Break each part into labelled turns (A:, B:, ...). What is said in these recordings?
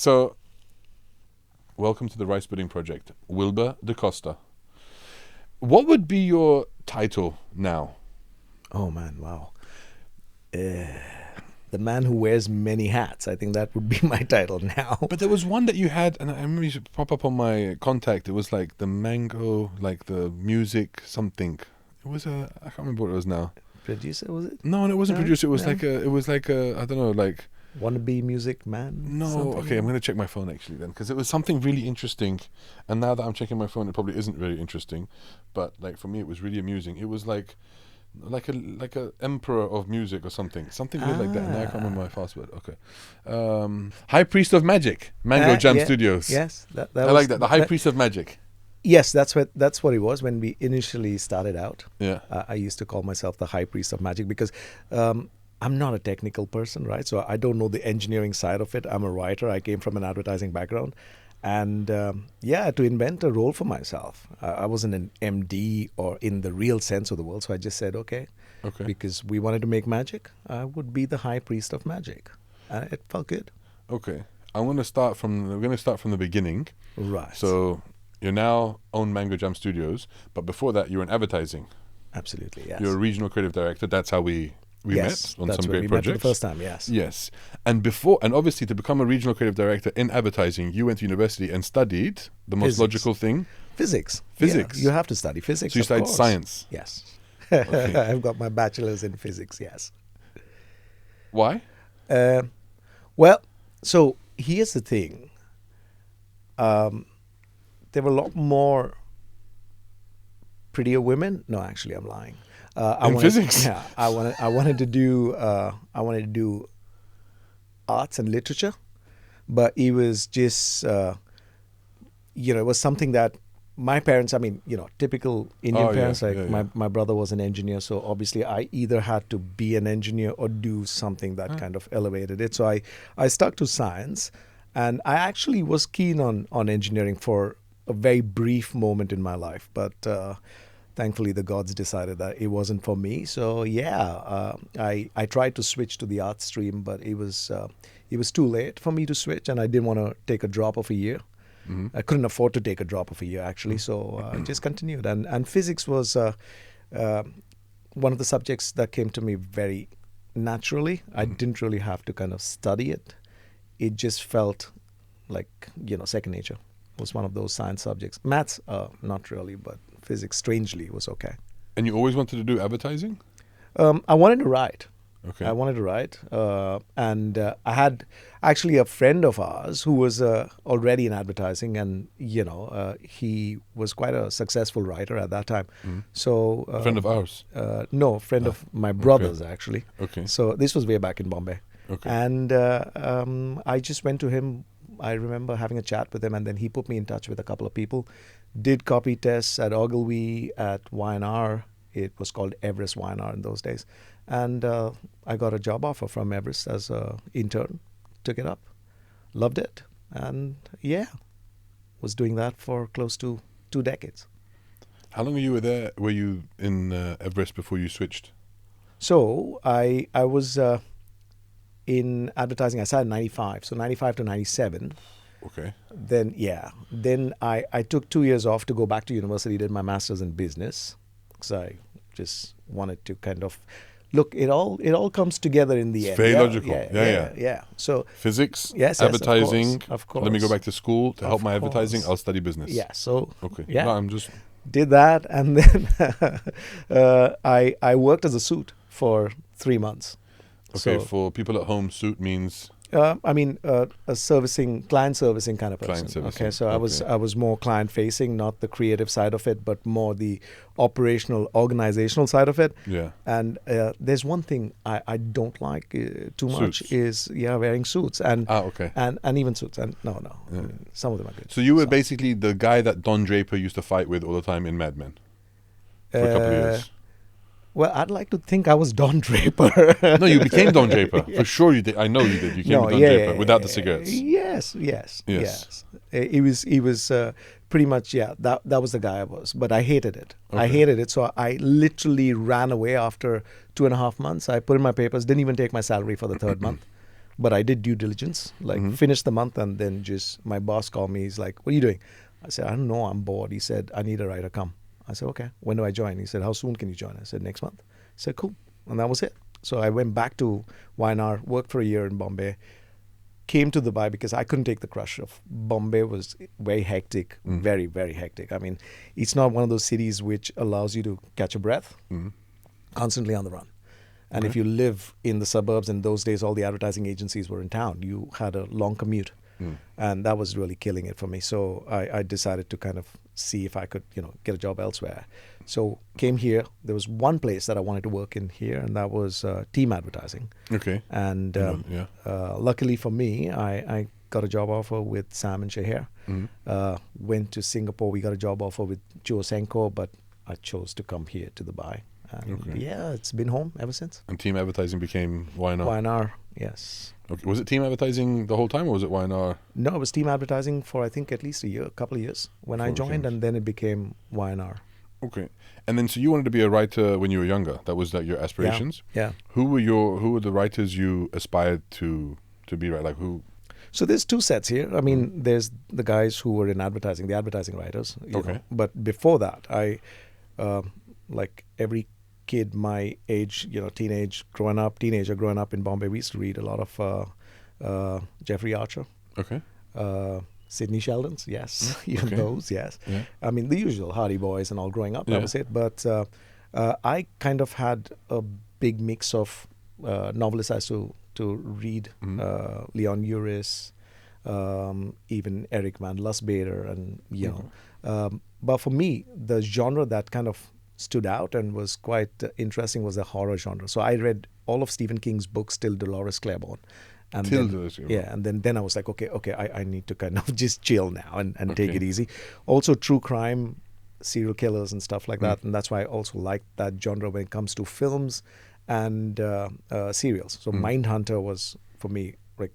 A: So, welcome to the Rice Pudding Project. Wilbur D'costa. What would be your title now?
B: Oh man, wow. The man who wears many hats. I think that would be my title now.
A: But there was one that you had, and I remember you should pop up on my contact. It was like the mango, like the music something. It was I can't remember what it was now.
B: Producer, was it?
A: No, it wasn't producer. It was like a, I don't know, like.
B: Wannabe music man?
A: No,
B: something?
A: Okay, I'm going to check my phone actually then, because it was something really interesting. And now that I'm checking my phone, it probably isn't very interesting. But like for me, it was really amusing. It was like a emperor of music or something weird like that. And now I can't remember my password. Okay, High Priest of Magic, Mango Jam Studios.
B: Yes, that
A: I like that. The High Priest of Magic.
B: Yes, that's what it was when we initially started out.
A: Yeah,
B: I used to call myself the High Priest of Magic because I'm not a technical person, right? So I don't know the engineering side of it. I'm a writer. I came from an advertising background. And to invent a role for myself. I wasn't an MD or in the real sense of the word. So I just said, okay. Because we wanted to make magic, I would be the High Priest of Magic. It felt good.
A: Okay. We're going to start from the beginning.
B: Right.
A: So you now own Mango Jam Studios. But before that, you were in advertising.
B: Absolutely, yes.
A: You're a regional creative director. That's how we met on some great projects.
B: Met for the first time, yes.
A: Yes. And obviously to become a regional creative director in advertising, you went to university and studied the most logical thing.
B: Physics.
A: Yeah,
B: you have to study physics.
A: So you studied science?
B: Yes.
A: Okay.
B: I've got my bachelor's in physics, yes.
A: Why?
B: Well, so here's the thing. There were a lot more prettier women. No, actually, I'm lying.
A: Physics?
B: Yeah, I wanted to do arts and literature, but it was just it was something that my parents, typical Indian parents, my brother was an engineer, so obviously I either had to be an engineer or do something that kind of elevated it. So I stuck to science, and I actually was keen on engineering for a very brief moment in my life, but thankfully, the gods decided that it wasn't for me. So I tried to switch to the art stream, but it was too late for me to switch, and I didn't want to take a drop of a year. Mm-hmm. I couldn't afford to take a drop of a year, actually. So I just continued, and physics was one of the subjects that came to me very naturally. I didn't really have to kind of study it. It just felt like second nature. It was one of those science subjects. Maths, not really, but physics, strangely, was okay.
A: And you always wanted to do advertising?
B: I wanted to write.
A: Okay.
B: I wanted to write. And I had actually a friend of ours who was already in advertising, and, he was quite a successful writer at that time.
A: Mm-hmm.
B: So
A: a friend of ours?
B: No, friend of my brother's, actually.
A: Okay.
B: So this was way back in Bombay.
A: Okay.
B: And I just went to him. I remember having a chat with him, and then he put me in touch with a couple of people. Did copy tests at Ogilvy, at Y&R. It was called Everest Y&R in those days. And I got a job offer from Everest as an intern. Took it up. Loved it. And was doing that for close to 2 decades.
A: How long were you in Everest before you switched?
B: So I was in advertising. I started in 95. So 95 to 97.
A: Okay.
B: Then I took 2 years off to go back to university, did my master's in business, because I just wanted to kind of look. It all comes together in the end.
A: Very logical.
B: Yeah. So
A: physics,
B: yes,
A: advertising.
B: Of course.
A: Let me go back to school to help my advertising. I'll study business.
B: Yeah. So
A: okay.
B: Yeah.
A: No, I'm just
B: did that, and then I worked as a suit for 3 months.
A: Okay,
B: So,
A: for people at home, suit means
B: a client servicing kind of person.
A: Client servicing,
B: Okay, so I was more client facing, not the creative side of it, but more the operational, organizational side of it.
A: Yeah.
B: And there's one thing I don't like too much
A: Suits.
B: is wearing suits and
A: okay.
B: and even suits. And no, some of them are good.
A: So you were basically the guy that Don Draper used to fight with all the time in Mad Men for a couple of years.
B: Well, I'd like to think I was Don Draper.
A: No, you became Don Draper. For sure you did. I know you did. You became Don Draper without the cigarettes.
B: Yes. He was pretty much, that was the guy I was. But I hated it.
A: Okay.
B: I hated it. So I literally ran away after 2.5 months. I put in my papers, didn't even take my salary for the third month. but I did due diligence, like finished the month, and then just my boss called me. He's like, "What are you doing?" I said, "I don't know. I'm bored." He said, "I need a writer. Come." I said, "Okay. When do I join?" He said, "How soon can you join?" I said, "Next month." He said, "Cool." And that was it. So I went back to YNR, worked for a year in Bombay, came to Dubai because I couldn't take the crush of Bombay. Was very hectic, very, very hectic. I mean, it's not one of those cities which allows you to catch a breath, constantly on the run. And if you live in the suburbs, in those days, all the advertising agencies were in town. You had a long commute. And that was really killing it for me. So I decided to kind of see if I could, get a job elsewhere. So came here. There was one place that I wanted to work in here, and that was team advertising.
A: Okay.
B: And luckily for me, I got a job offer with Sam and Shahir. Went to Singapore. We got a job offer with Joe Senko, but I chose to come here to Dubai. And yeah, it's been home ever since.
A: And team advertising became YNR?
B: YNR, yes.
A: Okay. Was it team advertising the whole time, or was it YNR?
B: No, it was team advertising for I think at least a couple of years when I joined, and then it became YNR.
A: Okay. And then so you wanted to be a writer when you were younger. That was like your aspirations?
B: Yeah.
A: Who were the writers you aspired to be, right? Like who?
B: So there's two sets here. I mean, there's the guys who were in advertising, the advertising writers. You know. But before that, I like every kid my age, teenager growing up in Bombay, we used to read a lot of Jeffrey Archer.
A: Okay.
B: Sidney Sheldon's, yes. Even those, yes. Yeah. I mean, the usual Hardy Boys and all growing up, that was it. But I kind of had a big mix of novelists I used to read, Leon Uris, even Eric Van Lustbader, and, but for me, the genre that kind of stood out and was quite interesting was the horror genre. So I read all of Stephen King's books till Dolores Claiborne. And then I was like, okay, I need to kind of just chill now and take it easy. Also, true crime, serial killers and stuff like that. And that's why I also like that genre when it comes to films and serials. So Mindhunter was, for me, like,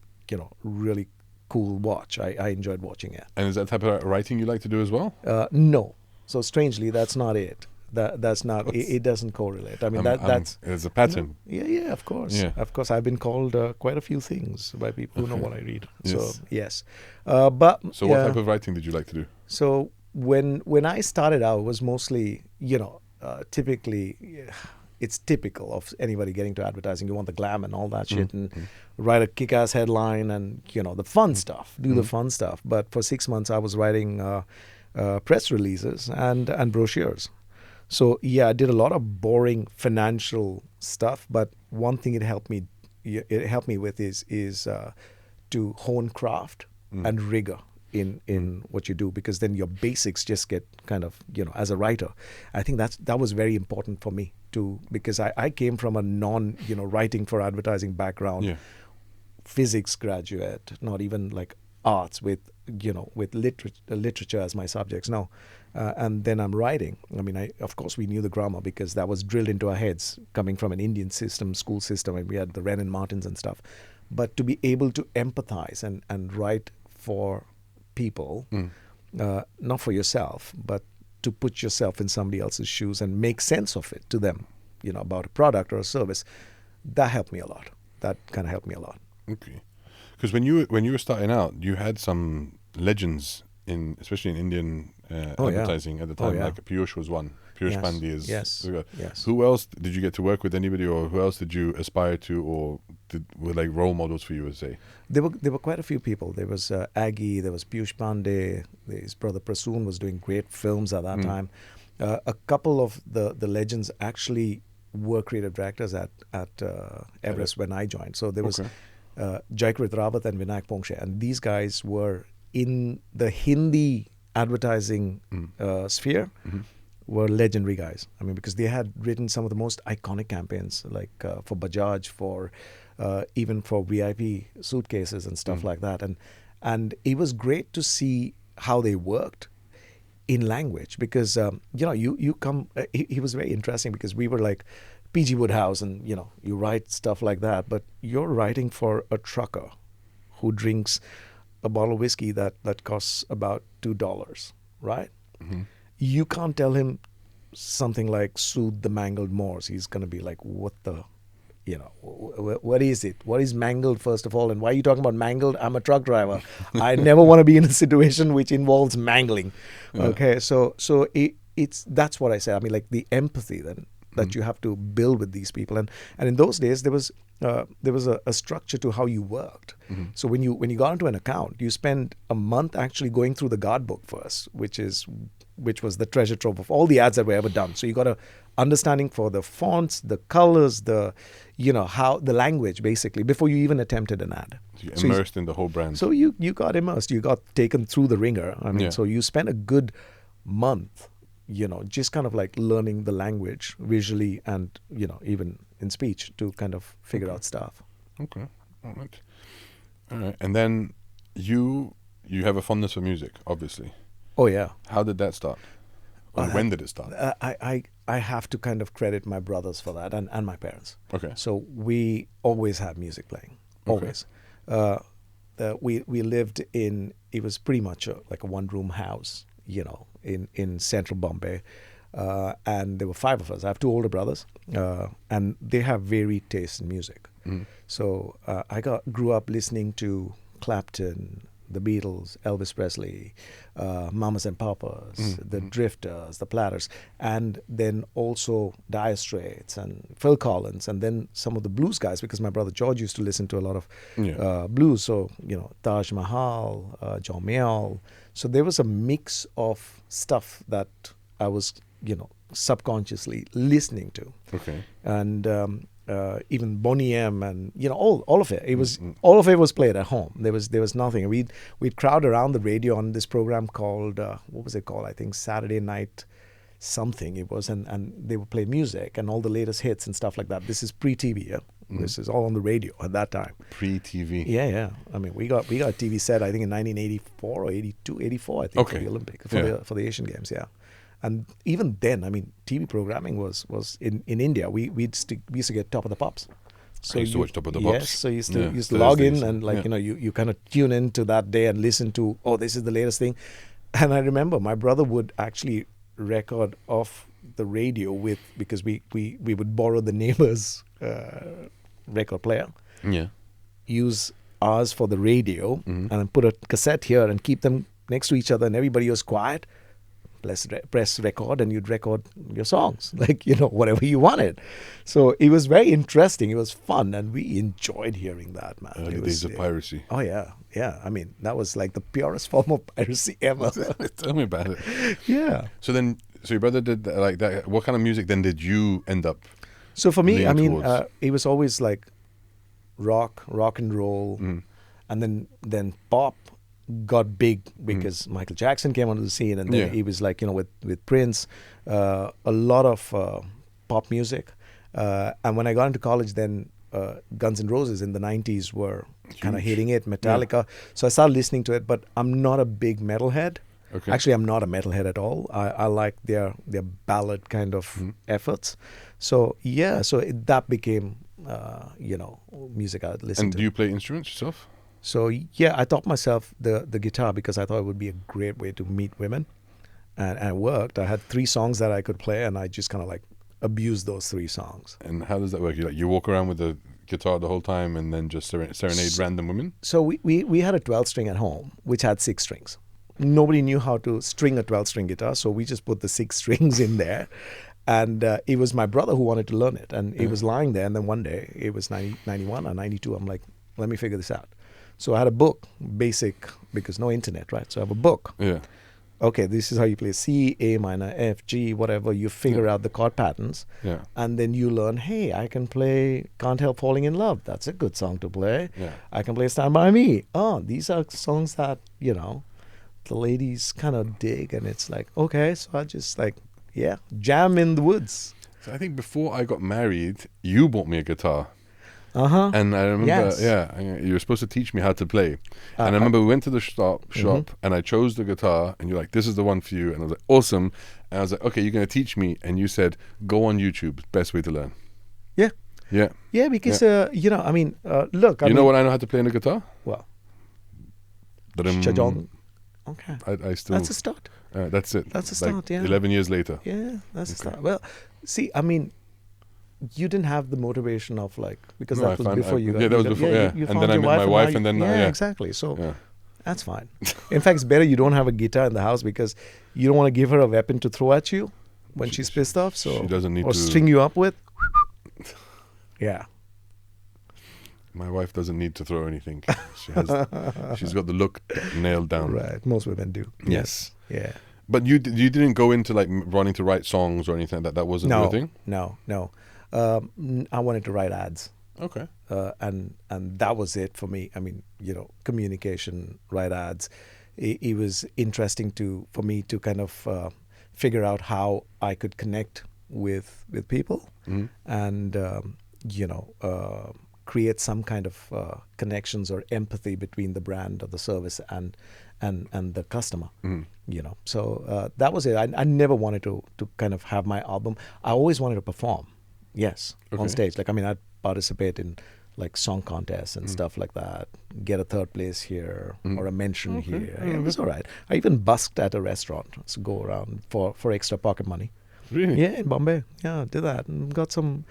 B: really cool watch. I enjoyed watching it.
A: And is that type of writing you like to do as well?
B: No. So strangely, that's not it. That's not. It doesn't correlate. I mean, that's
A: it's a pattern.
B: Yeah, of course. Yeah. Of course, I've been called quite a few things by people who know what I read.
A: Yes.
B: So yes, but
A: so what type of writing did you like to do?
B: So when I started out, it was mostly typically. It's typical of anybody getting to advertising. You want the glam and all that shit, and write a kick-ass headline and the fun stuff. Do the fun stuff. But for 6 months, I was writing press releases and brochures. So yeah, I did a lot of boring financial stuff, but one thing it helped me with is to hone craft and rigor in what you do, because then your basics just get kind of, as a writer. I think that was very important for me too, because I came from a writing for advertising background, physics graduate, not even like arts with literature as my subjects. No. And then I'm writing. I mean, of course, we knew the grammar because that was drilled into our heads coming from an Indian school system, and we had the Wren and Martins and stuff. But to be able to empathize and write for people, not for yourself, but to put yourself in somebody else's shoes and make sense of it to them, about a product or a service, that helped me a lot. That kind of helped me a lot.
A: Okay. Because when you were starting out, you had some legends especially in Indian advertising at the time. Like Piyush was one. Piyush Pandey is.
B: Yes.
A: Who else did you get to work with? Anybody, or who else did you aspire to, or were like role models for you, would say?
B: There were quite a few people. There was Aggie. There was Piyush Pandey. His brother Prasoon was doing great films at that time. A couple of the legends actually were creative directors at Everest when I joined. So there was Jaikrit Rawat and Vinayak Pongshe, and these guys were in the Hindi advertising sphere, were legendary guys. I mean, because they had written some of the most iconic campaigns, like for Bajaj, for even for VIP suitcases and stuff like that. And it was great to see how they worked in language, because you come. He was very interesting, because we were like P.G. Woodhouse, and you write stuff like that, but you're writing for a trucker who drinks a bottle of whiskey that costs about $2, right? You can't tell him something like "Soothe the Mangled Moors." He's going to be like, what the, what is it? What is mangled, first of all? And why are you talking about mangled? I'm a truck driver. I never want to be in a situation which involves mangling.
A: Yeah.
B: Okay, so it's that's what I said. I mean, like the empathy then that you have to build with these people. And in those days, there was a structure to how you worked. So when you got into an account, you spend a month actually going through the guard book first, which was the treasure trove of all the ads that were ever done. So you got a understanding for the fonts, the colors, how the language basically before you even attempted an ad.
A: You immersed in the whole brand.
B: So you got immersed. You got taken through the ringer. I mean, so you spent a good month, just kind of like learning the language visually and even in speech to kind of figure out stuff.
A: Okay, all right. And then you have a fondness for music, obviously.
B: Oh yeah.
A: How did that start? Or when did it start?
B: I have to kind of credit my brothers for that and my parents.
A: Okay.
B: So we always had music playing, always. We lived in, it was pretty much like a one-room house, in central Bombay. And there were 5 of us. I have 2 older brothers, and they have varied taste in music. So I grew up listening to Clapton, the Beatles, Elvis Presley, Mamas and Papas, the Drifters, the Platters, and then also Dire Straits and Phil Collins, and then some of the blues guys, because my brother George used to listen to a lot of blues. So, Taj Mahal, John Mayall. So there was a mix of stuff that I was, subconsciously listening to.
A: Okay.
B: And even Boney M and all of it. It was all of it was played at home. There was nothing. We'd crowd around the radio on this program called what was it called? I think Saturday Night something it was, and they would play music and all the latest hits and stuff like that. This is pre-TV. Yeah? This is all on the radio at that time.
A: Pre-TV.
B: Yeah. I mean, we got a TV set I think in 1984 or 82, 84 I think for the Olympic for the Asian Games. Yeah. And even then, I mean, TV programming was in India. We used to get Top of the Pops.
A: So I used to watch Top of the Pops.
B: Yes, so you used to log in and you kind of tune into that day and listen to, this is the latest thing. And I remember my brother would actually record off the radio because we would borrow the neighbor's record player. Yeah. Use ours for the radio and then put a cassette here and keep them next to each other and everybody was quiet. Press record and you'd record your songs, whatever you wanted. So it was very interesting. It was fun and we enjoyed hearing that, man.
A: Early days of piracy.
B: Oh, yeah. Yeah. I mean, that was like the purest form of piracy ever.
A: Tell me about it.
B: Yeah.
A: So your brother did like that. What kind of music then did you end up?
B: So for me, I mean, it was always like rock and roll, and then pop got big because Michael Jackson came onto the scene, and then he was like, with Prince, a lot of pop music. And when I got into college, then Guns N' Roses in the 90s were kind of hitting it, Metallica. So I started listening to it, but I'm not a big metalhead. Okay. Actually, I'm not a metalhead at all. I like their ballad kind of efforts. So that became music I listened to.
A: And do you play instruments yourself?
B: So I taught myself the guitar because I thought it would be a great way to meet women, and it worked. I had 3 songs that I could play, and I just kind of like abused those 3 songs.
A: And how does that work? You walk around with the guitar the whole time, and then just serenade random women?
B: So we had a 12-string at home, which had 6 strings. Nobody knew how to string a 12-string guitar, so we just put the 6 strings in there. And it was my brother who wanted to learn it, and it was lying there. And then one day, it was 91 or 92. I'm like, let me figure this out. So I had a book, basic, because no internet, right? So I have a book. Yeah. Okay, this is how you play C, A minor, F, G, whatever. You figure out the chord patterns. Yeah. And then you learn, hey, I can play Can't Help Falling in Love. That's a good song to play. Yeah. I can play Stand By Me. Oh, these are songs that, the ladies kind of dig. And it's like, okay, so I just jam in the woods.
A: So I think before I got married, you bought me a guitar. And I remember, you were supposed to teach me how to play. And I remember we went to the shop and I chose the guitar and you're like, this is the one for you. And I was like, awesome. And I was like, okay, you're going to teach me. And you said, go on YouTube. Best way to learn. Yeah. Yeah.
B: Yeah, because, look.
A: You know what I know how to play on the guitar?
B: Well.
A: Chajong.
B: Okay.
A: I still.
B: That's a start.
A: That's it.
B: That's a start,
A: 11 years later.
B: Yeah, that's a start. Well, see, I mean, you didn't have the motivation of like, because
A: No,
B: that
A: I
B: was
A: found-
B: before
A: I-
B: you got,
A: yeah, that was
B: you got-
A: before,
B: you-
A: yeah.
B: you
A: And
B: found
A: then I
B: your
A: met my
B: now
A: wife
B: you-
A: and then,
B: yeah,
A: yeah.
B: exactly. So
A: Yeah.
B: that's fine. In fact, it's better you don't have a guitar in the house, because you don't want to give her a weapon to throw at you when she's pissed off. So
A: she doesn't need
B: or
A: to-
B: string you up with. Yeah.
A: My wife doesn't need to throw anything. She's got the look nailed down.
B: Right. Most women do.
A: Yes.
B: Yeah.
A: But you didn't go into like wanting to write songs or anything like that. That wasn't your thing?
B: No. I wanted to write ads.
A: Okay.
B: And that was it for me. I mean, communication, write ads. It was interesting for me to kind of figure out how I could connect with people and create some kind of connections or empathy between the brand or the service and the customer. So that was it. I never wanted to kind of have my album. I always wanted to perform. Yes,
A: Okay.
B: on stage. Like, I mean, I'd participate in like song contests and stuff like that. Get a third place here or a mention here. It was all right. I even busked at a restaurant. So go around for extra pocket money.
A: Really?
B: Yeah, in Bombay. Yeah, did that and got some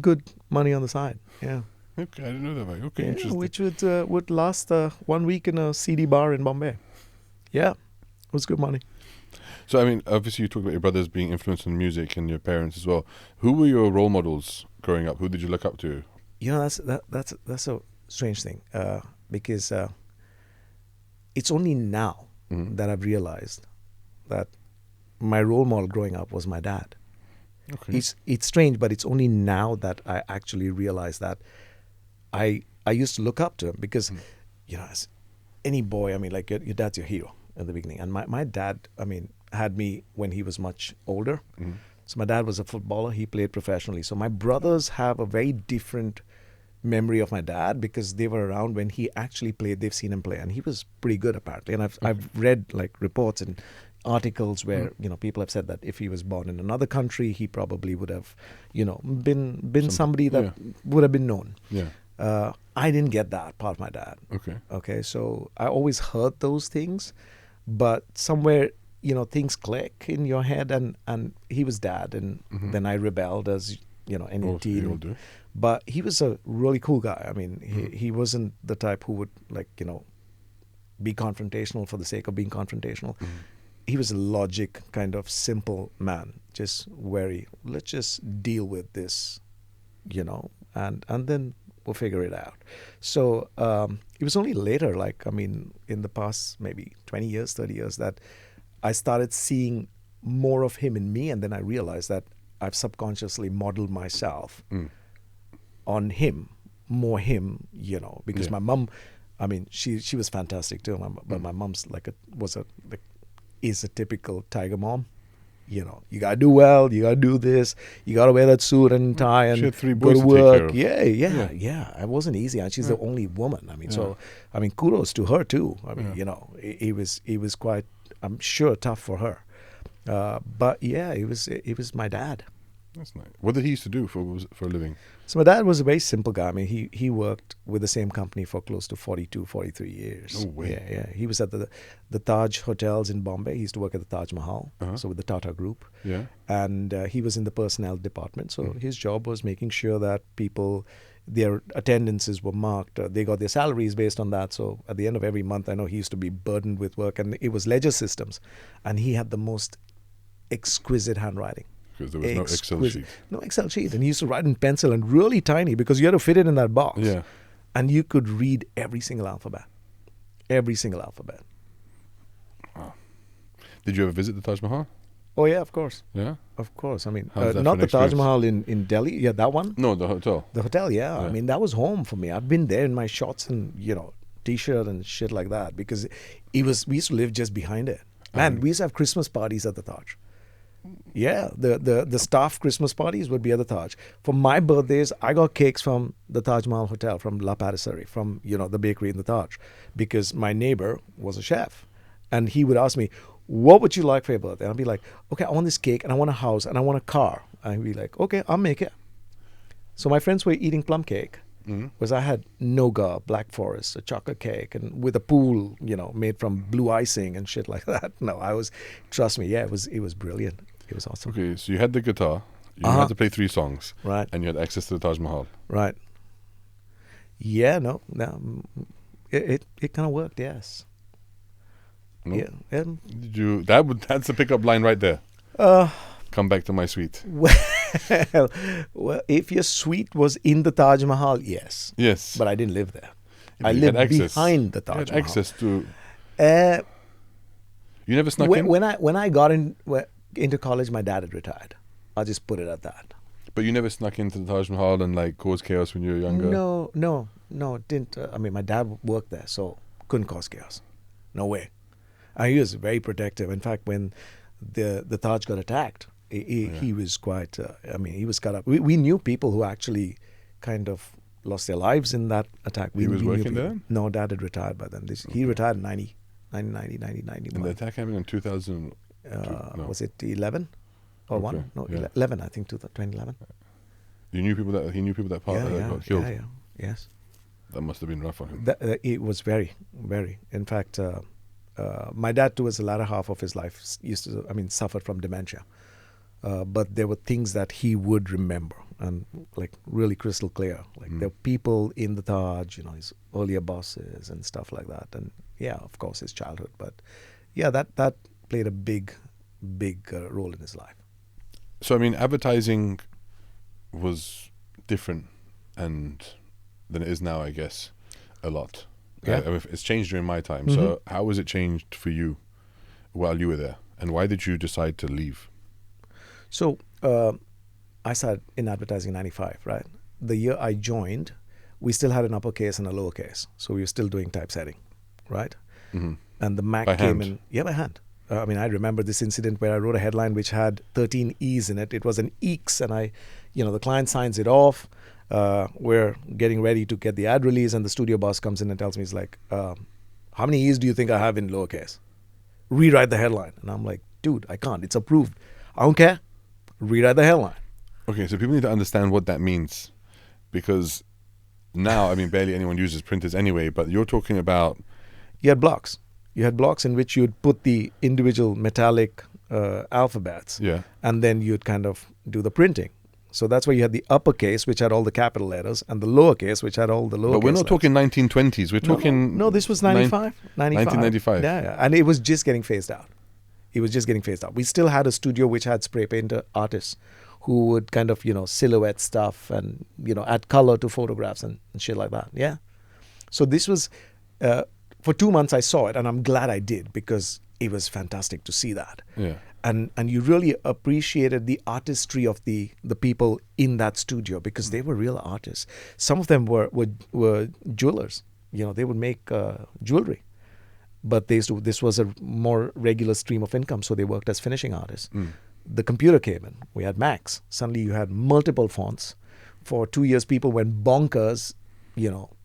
B: good money on the side. Yeah.
A: Okay, I didn't know that about you. Okay,
B: Yeah,
A: interesting.
B: which would last 1 week in a CD bar in Bombay. Yeah, it was good money.
A: So, I mean, obviously you talk about your brothers being influenced in music and your parents as well. Who were your role models growing up? Who did you look up to?
B: That's a strange thing because it's only now that I've realized that my role model growing up was my dad.
A: Okay.
B: It's strange, but it's only now that I actually realize that I used to look up to him because, as any boy, I mean, like your dad's your hero in the beginning. And my dad, I mean, had me when he was much older. So my dad was a footballer. He played professionally. So my brothers have a very different memory of my dad because they were around when he actually played. They've seen him play, and he was pretty good apparently. And I've read like reports and articles where people have said that if he was born in another country, he probably would have been somebody that would have been known.
A: Yeah.
B: I didn't get that part of my dad. Okay, so I always heard those things, but somewhere things click in your head, and he was dad, and then I rebelled as any teen.
A: You'll do.
B: But he was a really cool guy. I mean, he wasn't the type who would be confrontational for the sake of being confrontational. He was a logic kind of simple man, just let's just deal with this, and then we'll figure it out. So it was only later, in the past maybe 20 years, 30 years, that I started seeing more of him in me, and then I realized that I've subconsciously modeled myself on him, because my mom, I mean, she was fantastic too, but my mom's is a typical tiger mom. You gotta do well, you gotta do this, you gotta wear that suit and tie and
A: She had 3
B: go
A: boys
B: to
A: to take care
B: work.
A: of.
B: Yeah. It wasn't easy, and she's the only woman. I mean, so I mean, kudos to her too. I mean, it was quite, I'm sure, tough for her. But yeah, it was my dad.
A: That's nice. What did he used to do for a living?
B: So my dad was a very simple guy. I mean, he worked with the same company for close to 42, 43 years.
A: No way.
B: Yeah. He was at the Taj hotels in Bombay. He used to work at the Taj Mahal, so with the Tata Group.
A: Yeah.
B: And he was in the personnel department. So his job was making sure that people, their attendances were marked. They got their salaries based on that. So at the end of every month, I know he used to be burdened with work. And it was ledger systems. And he had the most exquisite handwriting.
A: Because there was no Excel sheet.
B: No Excel sheet. And he used to write in pencil and really tiny because you had to fit it in that box.
A: Yeah.
B: And you could read every single alphabet. Every single alphabet.
A: Wow. Did you ever visit the Taj Mahal?
B: Oh, yeah, of course.
A: Yeah?
B: Of course. I mean,
A: How's that
B: not
A: for
B: the
A: an
B: Taj
A: experience?
B: Mahal in Delhi. Yeah, that one.
A: No, the hotel.
B: The hotel, yeah.
A: Yeah.
B: I mean, that was home for me. I've been there in my shorts and, T-shirt and shit like that because we used to live just behind it. Man, we used to have Christmas parties at the Taj. Yeah, the staff Christmas parties would be at the Taj. For my birthdays, I got cakes from the Taj Mahal Hotel, from La Patisserie, from, the bakery in the Taj, because my neighbor was a chef. And he would ask me, what would you like for your birthday? And I'd be like, okay, I want this cake, and I want a house, and I want a car. And he'd be like, okay, I'll make it. So my friends were eating plum cake, because I had Nougat, Black Forest, a chocolate cake, and with a pool, made from blue icing and shit like that. No, trust me, yeah, it was brilliant. It was awesome.
A: Okay, so you had the guitar. You had to play 3 songs,
B: Right.
A: and you had access to the Taj Mahal.
B: Right. Yeah. No. It kind of worked. Yes.
A: No?
B: Yeah.
A: Did you? That's a pickup line right there. Come back to my suite.
B: Well, if your suite was in the Taj Mahal, yes.
A: Yes.
B: But I didn't live there.
A: Yeah,
B: I
A: you had
B: lived
A: access.
B: behind the
A: You
B: Taj
A: had
B: Mahal.
A: access to.
B: Uh,
A: You never snuck in.
B: when I got into college, my dad had retired. I'll just put it at that.
A: But you never snuck into the Taj Mahal and like caused chaos when you were younger.
B: No, didn't. I mean, my dad worked there, so couldn't cause chaos. No way. He was very protective. In fact, when the Taj got attacked, he was quite. He was cut up. We knew people who actually kind of lost their lives in that attack.
A: He was
B: knew
A: working
B: people.
A: there?
B: No, Dad had retired by then. He retired in 1990, 91.
A: And the attack happened in 2000. No.
B: Was it 11 or
A: Okay,
B: 1? No,
A: yeah.
B: 11. I think 2011.
A: You knew people that he knew people that got killed.
B: Yeah. Yes.
A: That must have been rough on him.
B: It was very, very. In fact, my dad, towards the latter half of his life, suffered from dementia. But there were things that he would remember, and like really crystal clear. Like there were people in the Taj, his earlier bosses and stuff like that. And yeah, of course, his childhood. But yeah, that played a big role in his life.
A: So I mean, advertising was different than it is now, I guess, a lot.
B: Yeah.
A: It's changed during my time. So how was it changed for you while you were there, and why did you decide to leave?
B: So I started in advertising in 95, right? The year I joined, we still had an uppercase and a lowercase. So we were still doing typesetting, right?
A: Mm-hmm.
B: And the Mac
A: By
B: came
A: hand?
B: in. Yeah, by hand. I remember this incident where I wrote a headline which had 13 E's in it. It was an EEX, and the client signs it off. We're getting ready to get the ad release, and the studio boss comes in and tells me, he's like, how many E's do you think I have in lowercase? Rewrite the headline. And I'm like, dude, I can't. It's approved. I don't care. Rewrite the headline.
A: Okay, so people need to understand what that means, because now, barely anyone uses printers anyway, but you're talking about...
B: You had blocks. You had blocks in which you'd put the individual metallic alphabets.
A: Yeah.
B: And then you'd kind of do the printing. So that's why you had the uppercase, which had all the capital letters, and the lowercase, which had all the lowercase
A: But we're not
B: letters.
A: talking 1920s. We're talking...
B: No, this was 95.
A: 1995.
B: Yeah. And it was just getting phased out. We still had a studio which had spray painter artists who would kind of, silhouette stuff and, add color to photographs and shit like that. Yeah. So this was, for 2 months I saw it, and I'm glad I did, because it was fantastic to see that.
A: Yeah.
B: And you really appreciated the artistry of the people in that studio, because they were real artists. Some of them were jewelers. They would make jewelry. But this was a more regular stream of income, so they worked as finishing artists. The computer came in. We had Macs. Suddenly you had multiple fonts. For 2 years, people went bonkers,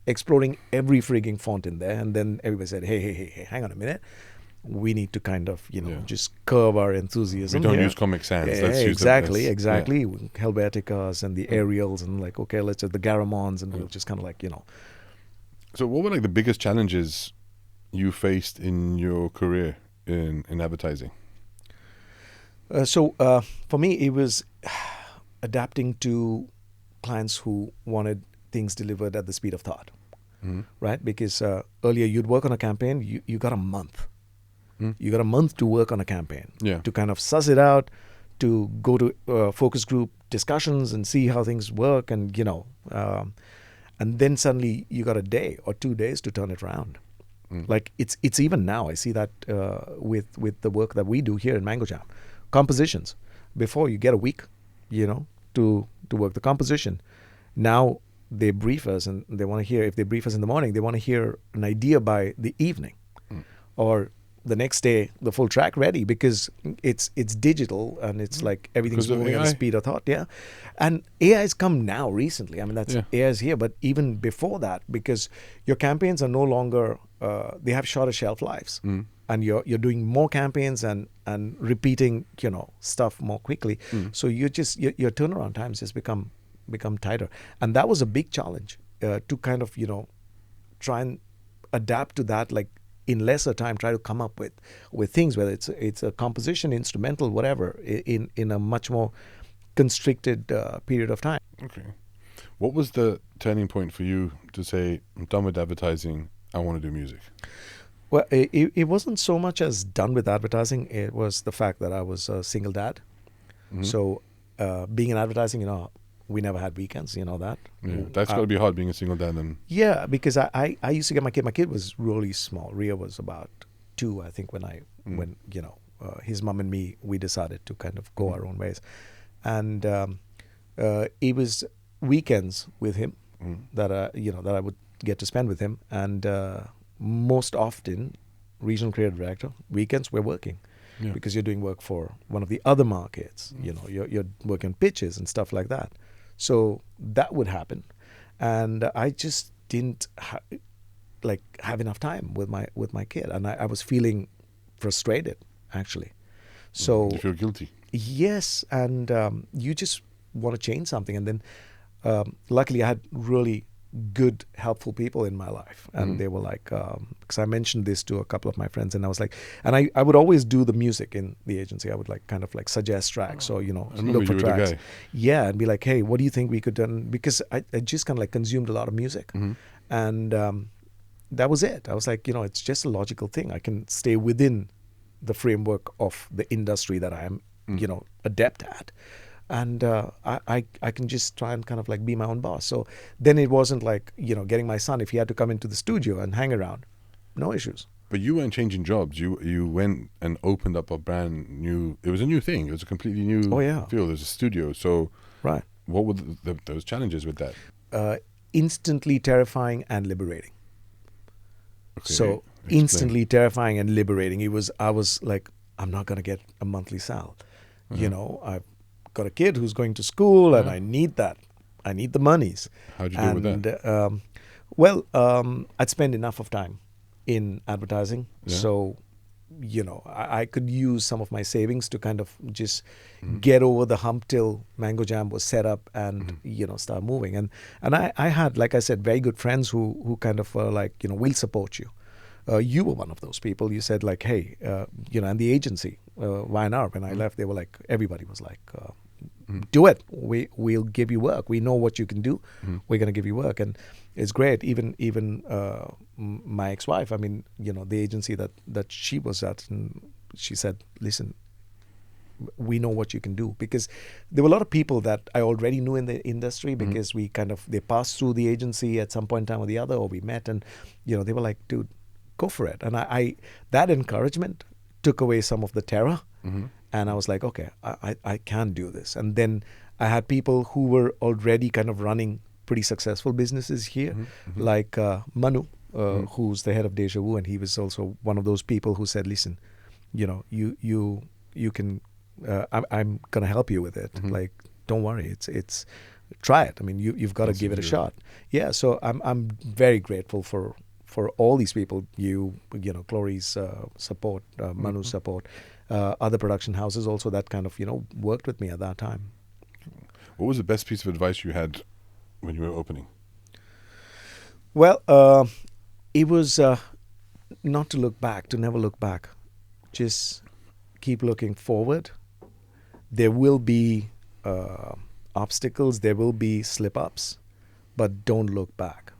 B: exploring every frigging font in there. And then everybody said, hey, hang on a minute. We need to kind of, just curb our enthusiasm.
A: We don't
B: here.
A: use Comic Sans.
B: Yeah,
A: Let's use
B: exactly.
A: Yeah.
B: Helveticas and the Arials and like, okay, let's do the Garamons, and we'll just kind of like,
A: So what were like the biggest challenges you faced in your career in advertising?
B: For me, it was adapting to clients who wanted things delivered at the speed of thought, right? Because earlier you'd work on a campaign, you got a month. You got a month to work on a campaign, to kind of suss it out, to go to focus group discussions and see how things work, and and then suddenly you got a day or 2 days to turn it around. Like it's even now I see that with the work that we do here in Mango Jam. Compositions. Before you get a week, to work the composition. Now they brief us, and they want to hear, if they brief us in the morning, they want to hear an idea by the evening. Or the next day, the full track ready, because it's digital, and it's like everything's moving at the speed of thought. Yeah. And AI has come now recently. AI is here, but even before that, because your campaigns are no longer, they have shorter shelf lives. And you're doing more campaigns and repeating, stuff more quickly. So your turnaround times just become tighter. And that was a big challenge, to kind of, try and adapt to that, like in lesser time, try to come up with things, whether it's a composition, instrumental, whatever, in a much more constricted period of time.
A: Okay. What was the turning point for you to say, I'm done with advertising, I want to do music?
B: Well, it wasn't so much as done with advertising. It was the fact that I was a single dad.
A: Mhm.
B: So being in advertising, we never had weekends, you know that.
A: Yeah, that's got to be hard being a single dad then.
B: Yeah, because I used to get my kid. My kid was really small. Ria was about 2, I think, when his mom and me, we decided to kind of go our own ways. And it was weekends with him that I would get to spend with him. And most often, regional creative director, weekends we're working.
A: Yeah.
B: Because you're doing work for one of the other markets. You're working on pitches and stuff like that. So that would happen, and I just didn't have enough time with my kid, and I was feeling frustrated actually. So
A: You feel guilty.
B: yes, and you just want to change something, and then luckily I had really good, helpful people in my life, and they were like, because I mentioned this to a couple of my friends, and I was like, and I would always do the music in the agency. I would suggest tracks or
A: remember
B: look for
A: you were the
B: tracks.
A: guy.
B: Yeah, and be like, hey, what do you think we could do? Because I just kind of consumed a lot of music, and that was it. I was like, it's just a logical thing. I can stay within the framework of the industry that I am, adept at. And I can just try and kind of be my own boss. So then it wasn't getting my son, if he had to come into the studio and hang around, no issues.
A: But you weren't changing jobs. You went and opened up a brand new. It was a new thing. It was a completely new field. It was a studio. So
B: right,
A: what were those challenges with that?
B: Instantly terrifying and liberating.
A: Okay,
B: So
A: explain.
B: instantly terrifying and liberating. I was like, I'm not going to get a monthly sal. I've got a kid who's going to school, and I need that. I need the monies.
A: How'd you deal with that?
B: I'd spend enough of time in advertising, so I could use some of my savings to kind of just get over the hump till Mango Jam was set up and start moving. And I had, like I said, very good friends who kind of were like, we'll support you. You were one of those people. You said like, hey, and the agency, YNR, when I left, they were like, everybody was like, do it. We'll give you work. We know what you can do. We're going to give you work. And it's great. Even my ex-wife, I mean, the agency that she was at, and she said, listen, we know what you can do. Because there were a lot of people that I already knew in the industry, because they passed through the agency at some point in time or the other, or we met, and they were like, dude, go for it. And I that encouragement took away some of the terror. And I was like, okay, I can do this. And then I had people who were already kind of running pretty successful businesses here, like Manu, who's the head of Deja Vu, and he was also one of those people who said, listen, you can, I'm going to help you with it. Like, don't worry, it's try it. I mean, you've got to give it a shot. Yeah, so I'm very grateful for all these people, Chloe's support, Manu's support, other production houses also that kind of, worked with me at that time.
A: What was the best piece of advice you had when you were opening?
B: Well, it was not to look back, to never look back. Just keep looking forward. There will be obstacles, there will be slip-ups, but don't look back.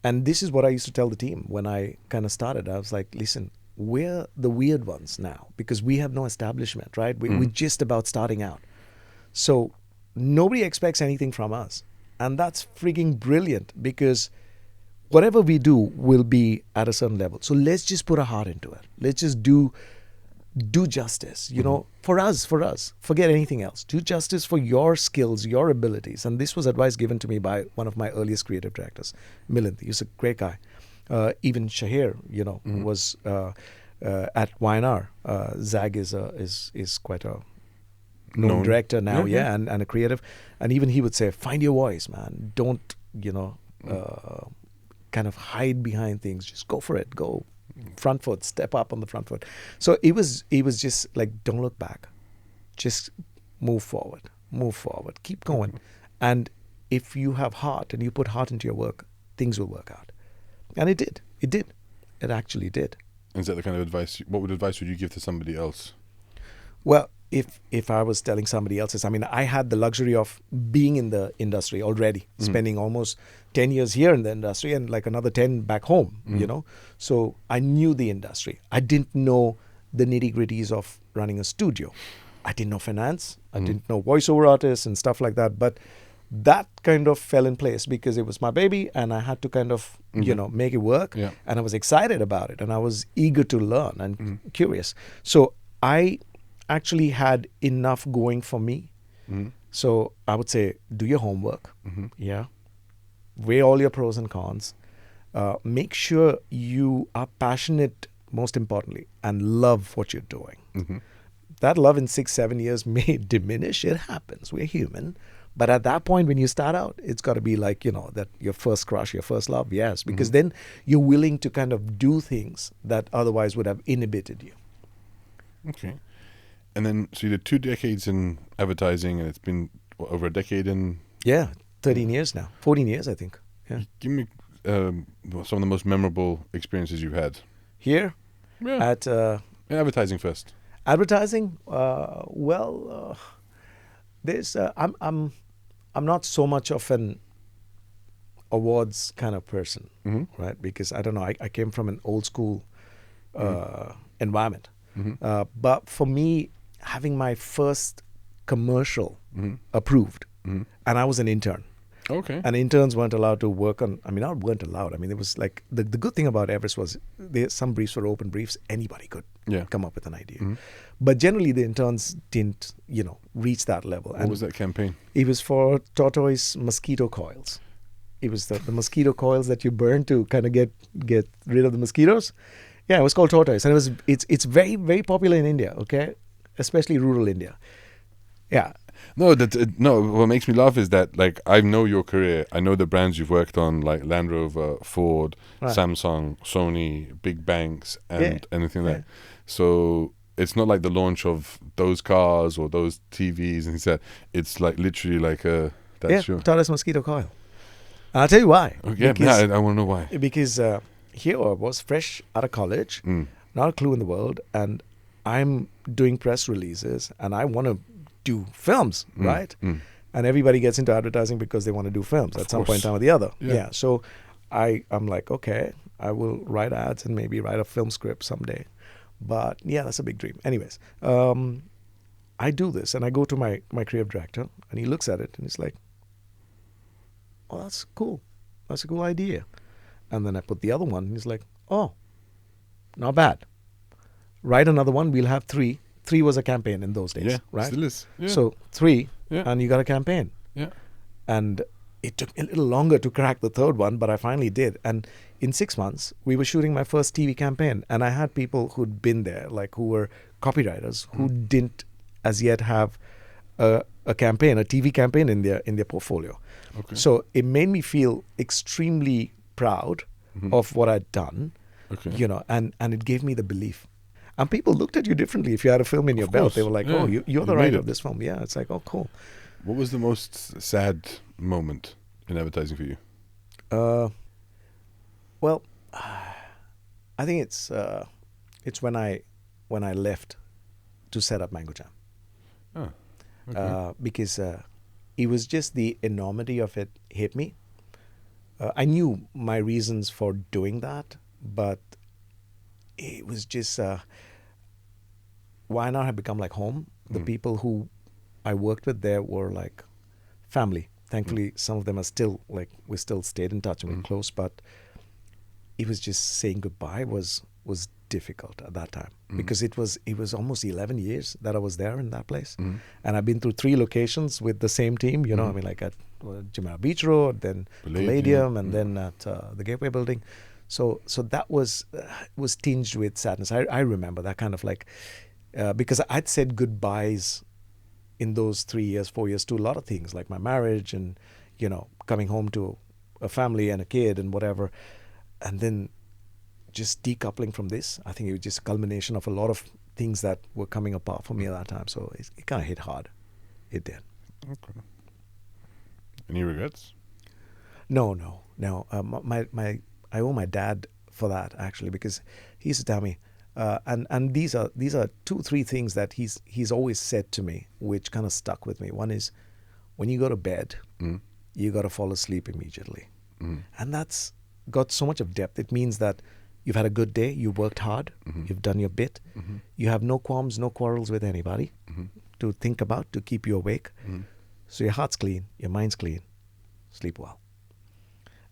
B: And this is what I used to tell the team when I kind of started. I was like, listen, we're the weird ones now because we have no establishment, right? We're just about starting out. So nobody expects anything from us. And that's freaking brilliant because whatever we do will be at a certain level. So let's just put our heart into it. Let's just do justice, for us, forget anything else. Do justice for your skills, your abilities. And this was advice given to me by one of my earliest creative directors, Milind. He's a great guy. Even Shahir, was at YNR. Zag is quite a known director now, and a creative. And even he would say, find your voice, man. Don't, kind of hide behind things. Just go for it. Go front foot, step up on the front foot. So it was just like, don't look back. Just move forward, keep going. And if you have heart and you put heart into your work, things will work out. And it did. It actually did.
A: Is that the kind of advice, what advice would you give to somebody else?
B: Well, if I was telling somebody else's, I mean, I had the luxury of being in the industry already, spending almost 10 years here in the industry and like another 10 back home, you know. So I knew the industry. I didn't know the nitty-gritties of running a studio. I didn't know finance. I didn't know voiceover artists and stuff like that. But that kind of fell in place because it was my baby and I had to kind of, you know, make it work.
A: Yeah.
B: And I was excited about it and I was eager to learn and curious. So I actually had enough going for me. So I would say, do your homework. Yeah. Weigh all your pros and cons. Make sure you are passionate, most importantly, and love what you're doing. That love in 6-7 years may diminish. It happens. We're human. But at that point, when you start out, it's got to be like, you know, that your first crush, your first love. Yes. Because then you're willing to kind of do things that otherwise would have inhibited you.
A: Okay. And then, so you did 2 decades in advertising, and it's been over a decade in...
B: Yeah, 13 years now. 14 years, I think. Yeah.
A: Give me some of the most memorable experiences you've had.
B: Here at...
A: advertising first.
B: Advertising? There's... I'm not so much of an awards kind of person, right? Because, I don't know, I came from an old school environment. But for me, having my first commercial approved, and I was an intern.
A: Okay.
B: And interns weren't allowed to work on, I mean, not weren't allowed. I mean, it was like, the good thing about Everest was some briefs were open briefs. Anybody could come up with an idea. But generally, the interns didn't, you know, reach that level.
A: What was that campaign?
B: It was for tortoise mosquito coils. It was the mosquito coils that you burn to kind of get rid of the mosquitoes. Yeah, it was called tortoise. And it's very, very popular in India, okay? Especially rural India. Yeah.
A: No, what makes me laugh is that, like, I know your career. I know the brands you've worked on, like Land Rover, Ford, Samsung, Sony, big banks, and anything like that. So it's not like the launch of those cars or those TVs and things like that. It's like literally like that's your...
B: tortoise mosquito coil. I'll tell you why.
A: Okay, I want to know why.
B: Because here I was fresh out of college, not a clue in the world, and I'm doing press releases, and I want to do films, right? And everybody gets into advertising because they want to do films at some point in time or the other. Yeah. So I'm like, okay, I will write ads and maybe write a film script someday. But yeah, that's a big dream. Anyways, I do this and I go to my creative director and he looks at it and he's like, oh, that's cool. That's a cool idea. And then I put the other one and he's like, oh, not bad. Write another one. We'll have 3. 3 was a campaign in those days, right?
A: Still is. Yeah.
B: So 3, and you got a campaign.
A: Yeah.
B: And it took me a little longer to crack the 3rd one, but I finally did. And in 6 months, we were shooting my first TV campaign. And I had people who'd been there, like who were copywriters, who didn't as yet have a campaign, a TV campaign in their portfolio.
A: Okay.
B: So it made me feel extremely proud of what I'd done, you know, and it gave me the belief. And people looked at you differently if you had a film in your belt. They were like, oh, you're the writer of this film. Yeah, it's like, oh, cool.
A: What was the most sad moment in advertising for you?
B: Well, I think it's when I left to set up Mango Jam.
A: Oh, okay.
B: Because it was just the enormity of it hit me. I knew my reasons for doing that, but it was just Wyandotte had become like home. The people who I worked with there were like family. Thankfully, some of them are still like, we still stayed in touch and we're close, but it was just saying goodbye was difficult at that time because it was almost 11 years that I was there in that place. And I've been through 3 locations with the same team, you know, I mean, like at Jumeirah Beach Road, then Palladium, and then at the Gateway Building. So that was tinged with sadness. I remember that kind of like, because I'd said goodbyes in those 3 years, 4 years to a lot of things, like my marriage and, you know, coming home to a family and a kid and whatever. And then just decoupling from this, I think it was just a culmination of a lot of things that were coming apart for me at that time. So it kind of hit hard. It did.
A: Okay. Any regrets?
B: No. I owe my dad for that, actually, because he used to tell me, And these are 2-3 things that he's always said to me, which kind of stuck with me. One is, when you go to bed, you got to fall asleep immediately, and that's got so much of depth. It means that you've had a good day, you worked hard, you've done your bit, you have no qualms, no quarrels with anybody to think about, to keep you awake. So your heart's clean, your mind's clean, sleep well.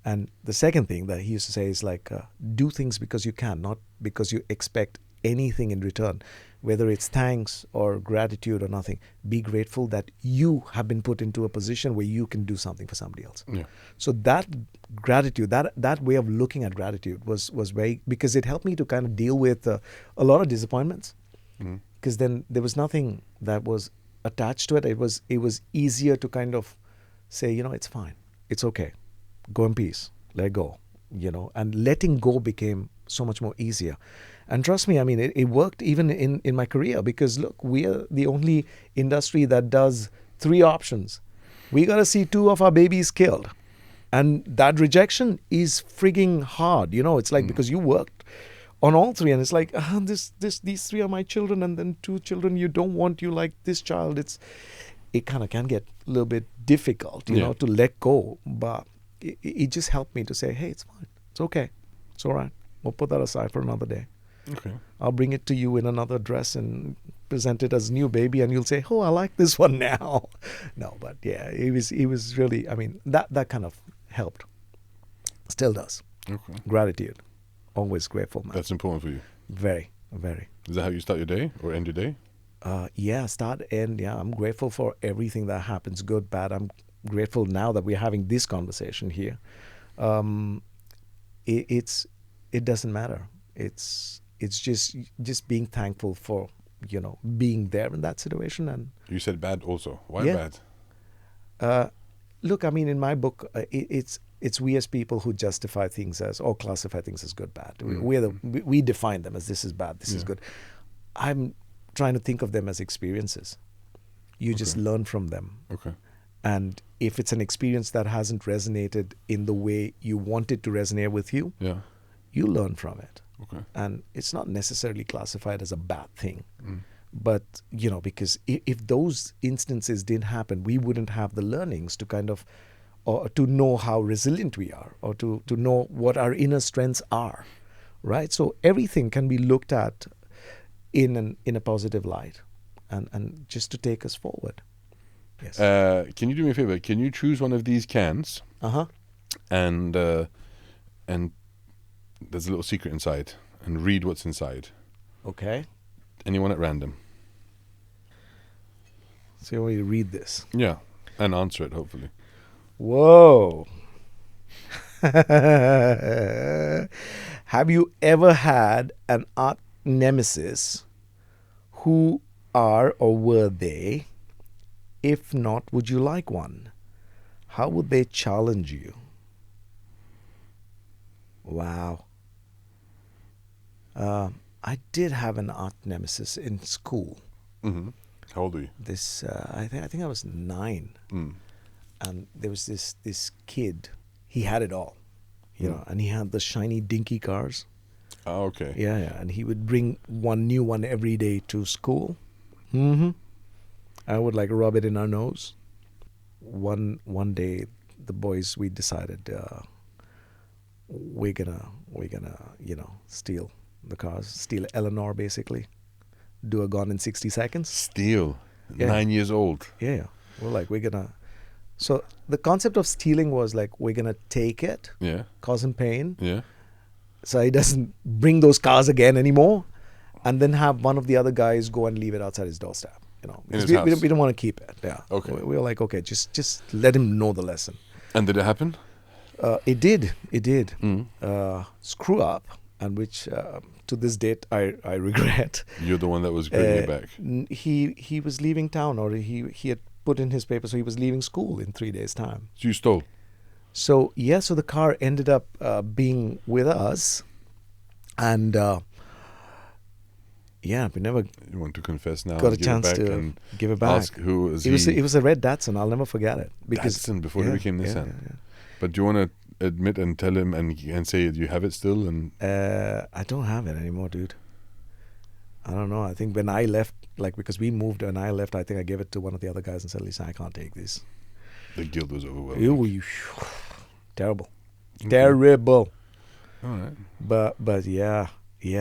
B: And the second thing that he used to say is like, do things because you can, not because you expect anything in return, whether it's thanks or gratitude or nothing. Be grateful that you have been put into a position where you can do something for somebody else.
A: Yeah.
B: So that gratitude, that way of looking at gratitude was very, because it helped me to kind of deal with a lot of disappointments, because then there was nothing that was attached to it. It was easier to kind of say, it's fine, it's okay, go in peace, let go, and letting go became so much more easier. And trust me, I mean, it worked even in my career, because look, we are the only industry that does 3 options. We got to see 2 of our babies killed. And that rejection is frigging hard. It's like, because you worked on all 3, and it's like, these 3 are my children, and then 2 children you don't want, you like this child. It kind of can get a little bit difficult, you know, to let go. But it just helped me to say, hey, it's fine. It's okay. It's all right. We'll put that aside for another day.
A: Okay.
B: I'll bring it to you in another dress and present it as new baby, and you'll say, oh, I like this one now. No, but yeah, it was really, I mean, that kind of helped. Still does.
A: Okay.
B: Gratitude. Always grateful, man.
A: That's important for you.
B: Very, very.
A: Is that how you start your day or end your day?
B: Yeah, start, end. Yeah, I'm grateful for everything that happens, good, bad. I'm grateful now that we're having this conversation here. It doesn't matter. It's just being thankful for, being there in that situation. And
A: You said bad also. Why bad?
B: Look, I mean, in my book, it's we as people who justify things as, or classify things as good, bad. We define them as, this is bad, this is good. I'm trying to think of them as experiences. You just learn from them.
A: Okay.
B: And if it's an experience that hasn't resonated in the way you want it to resonate with you, you learn from it.
A: Okay.
B: And it's not necessarily classified as a bad thing. But, because if those instances didn't happen, we wouldn't have the learnings to kind of, or to know how resilient we are, or to know what our inner strengths are, right? So everything can be looked at in a positive light, and just to take us forward. Yes.
A: Can you do me a favor? Can you choose one of these cans? And there's a little secret inside, and read what's inside.
B: Okay.
A: Anyone at random.
B: So you want me to read this?
A: Yeah, and answer it, hopefully.
B: Whoa. Have you ever had an art nemesis? Who are or were they? If not, would you like one? How would they challenge you? Wow. I did have an art nemesis in school.
A: How old were you?
B: I think I was 9. And there was this kid. He had it all, and he had the shiny dinky cars.
A: Oh, okay.
B: Yeah, and he would bring one new one every day to school. I would rub it in our nose. One day, the boys, we decided we're gonna steal the cars, steal Eleanor, basically, do a Gone in 60 Seconds.
A: Steal.
B: Yeah.
A: 9 years old.
B: Yeah, we're gonna. So the concept of stealing was we're gonna take it, cause him pain, so he doesn't bring those cars again anymore, and then have one of the other guys go and leave it outside his doorstep.
A: In his
B: we
A: house.
B: don't want to keep it. Yeah.
A: Okay.
B: We were like, okay, just let him know the lesson.
A: And did it happen?
B: It did. Screw up, and which to this date I regret.
A: You're the one that was bringing it back.
B: He was leaving town, or he had put in his paper, so he was leaving school in 3 days' time.
A: So you stole?
B: So so the car ended up being with us, and we never
A: You want to confess now?
B: got a chance to give it back.
A: Ask who was
B: It was a red Datsun. I'll never forget it.
A: Datsun before it became Nissan.
B: Yeah.
A: But do you want to admit and tell him and say you have it still? And
B: I don't have it anymore, dude. I don't know. I think when I left, like because we moved and I left, I think I gave it to one of the other guys and said, "Listen, I can't take this."
A: The guilt was overwhelming.
B: Terrible,
A: Okay.
B: terrible.
A: All right.
B: But yeah.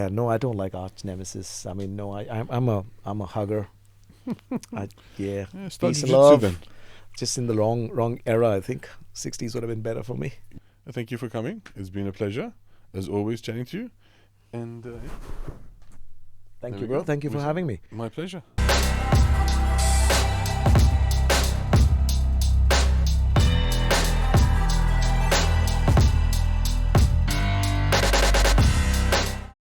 B: No, I don't like arch nemesis. I mean, no, I'm a hugger.
A: Yeah, start
B: Peace and
A: jiu-jitsu
B: love.
A: then.
B: Just in the wrong era, I think. 60s would have been better for me.
A: Thank you for coming. It's been a pleasure, as always, chatting to you. And
B: Thank
A: there
B: you,
A: we
B: bro.
A: go.
B: Thank you for having me.
A: My pleasure.